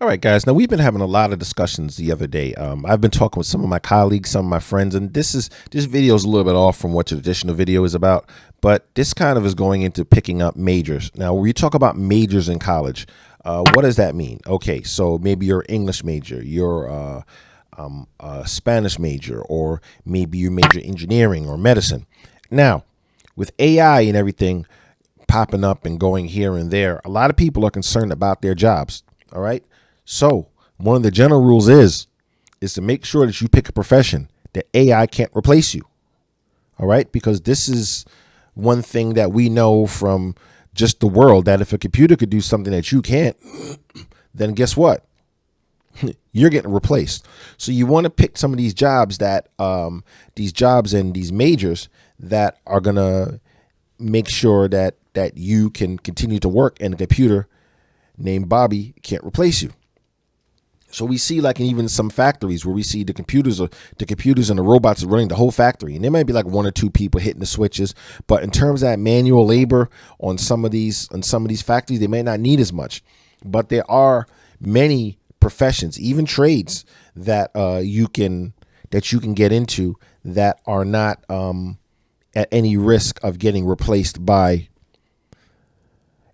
All right, guys. Now we've been having a lot of discussions the other day. I've been talking with some of my colleagues, some of my friends, and this video is a little bit off from what traditional video is about. But this kind of is going into picking up majors. Now, when you talk about majors in college, what does that mean? Okay, so maybe you're English major, you're a Spanish major, or maybe you major engineering or medicine. Now, with AI and everything popping up and going here and there, a lot of people are concerned about their jobs. All right. So one of the general rules is to make sure that you pick a profession that AI can't replace you. All right. Because this is one thing that we know from just the world, that if a computer could do something that you can't, then guess what? You're getting replaced. So you want to pick some of these jobs these jobs and these majors that are going to make sure that you can continue to work and the computer named Bobby can't replace you. So we see, like, in even some factories where we see the computers and the robots are running the whole factory, and there might be like one or two people hitting the switches, but in terms of that manual labor on some of these factories, they may not need as much. But there are many professions, even trades, that you can get into that are not at any risk of getting replaced by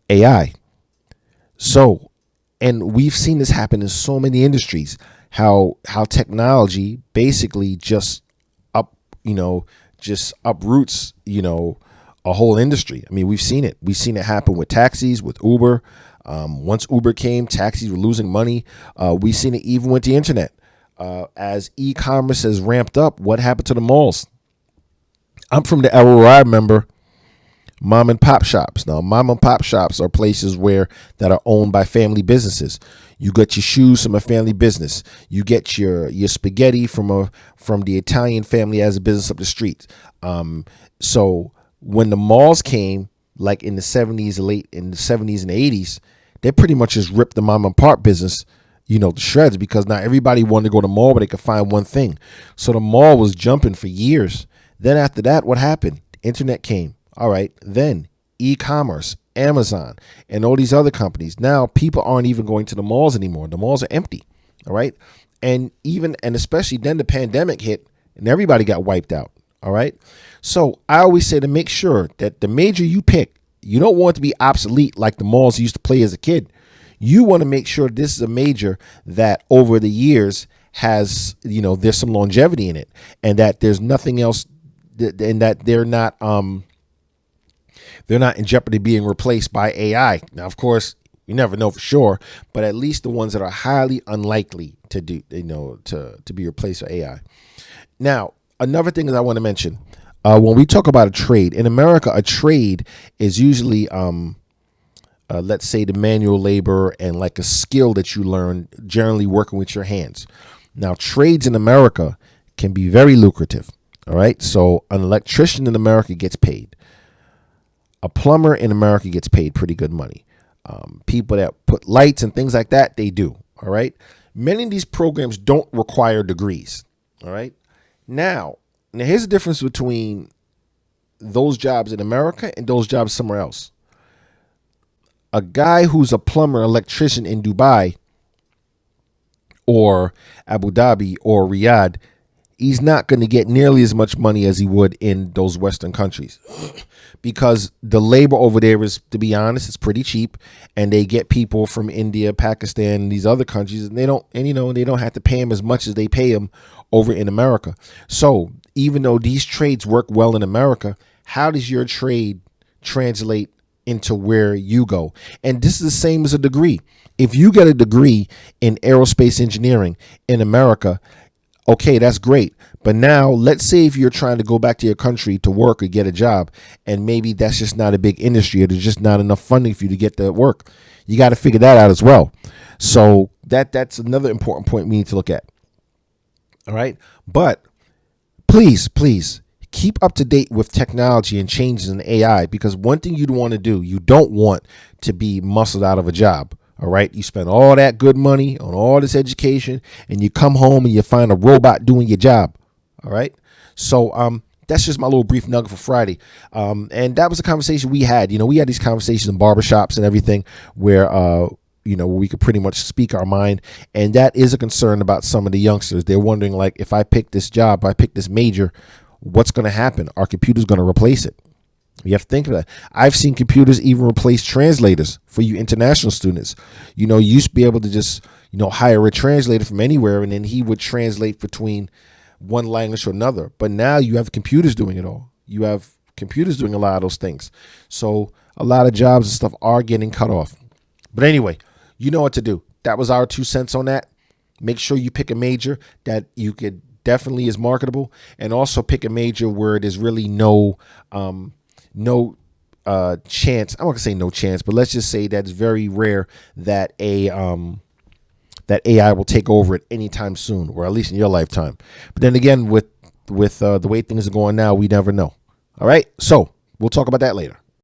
AI. So, and we've seen this happen in so many industries, how technology basically just uproots, a whole industry. I mean, we've seen it. We've seen it happen with taxis, with Uber. Once Uber came, taxis were losing money. We've seen it even with the internet. As e-commerce has ramped up, what happened to the malls? I'm from the era where I remember mom and pop shops. Now, mom and pop shops are places that are owned by family businesses. You get your shoes from a family business. You get your spaghetti from the Italian family as a business up the street. So when the malls came, like in the 70s, in the 70s and 80s, they pretty much just ripped the mom and pop business, to shreds, because not everybody wanted to go to the mall, but they could find one thing. So the mall was jumping for years. Then after that, what happened? Internet came. All right, then e-commerce, Amazon, and all these other companies. Now people aren't even going to the malls anymore. The malls are empty. All right. And especially then the pandemic hit and everybody got wiped out. All right. So I always say to make sure that the major you pick, you don't want it to be obsolete like the malls used to play as a kid. You want to make sure this is a major that over the years has, there's some longevity in it, and that there's nothing else, and that they're not in jeopardy of being replaced by AI. Now, of course, you never know for sure, but at least the ones that are highly unlikely to be replaced by AI. Now, another thing that I want to mention, when we talk about a trade in America, a trade is usually, let's say, the manual labor and like a skill that you learn, generally working with your hands. Now, trades in America can be very lucrative. All right. So an electrician in America gets paid. A plumber in America gets paid pretty good money. People that put lights and things like that, they do. All right. Many of these programs don't require degrees. All right. Now here's the difference between those jobs in America and those jobs somewhere else. A guy who's a plumber, electrician in Dubai or Abu Dhabi or Riyadh, he's not going to get nearly as much money as he would in those Western countries, because the labor over there is, to be honest, it's pretty cheap, and they get people from India, Pakistan, and these other countries, and they don't have to pay them as much as they pay them over in America. So even though these trades work well in America, how does your trade translate into where you go? And this is the same as a degree. If you get a degree in aerospace engineering in America, okay, that's great. But now let's say if you're trying to go back to your country to work or get a job, and maybe that's just not a big industry, or there's just not enough funding for you to get the work. You got to figure that out as well. So that's another important point we need to look at. All right. But please keep up to date with technology and changes in AI, because one thing you don't want to be muscled out of a job. All right. You spend all that good money on all this education, and you come home and you find a robot doing your job. All right. So that's just my little brief nugget for Friday. And that was a conversation we had. We had these conversations in barbershops and everything where where we could pretty much speak our mind. And that is a concern about some of the youngsters. They're wondering, like, if I pick this job, I pick this major, what's going to happen? Are computers going to replace it? You have to think of that. I've seen computers even replace translators for you international students. You used to be able to just, hire a translator from anywhere, and then he would translate between one language to another. But now you have computers doing it all. You have computers doing a lot of those things. So a lot of jobs and stuff are getting cut off. But anyway, you know what to do. That was our 2 cents on that. Make sure you pick a major that you could definitely is marketable, and also pick a major where there's really no chance. I'm not gonna say no chance, but let's just say that's very rare that that AI will take over it anytime soon, or at least in your lifetime. But then again, with the way things are going now, we never know. All right, so we'll talk about that later.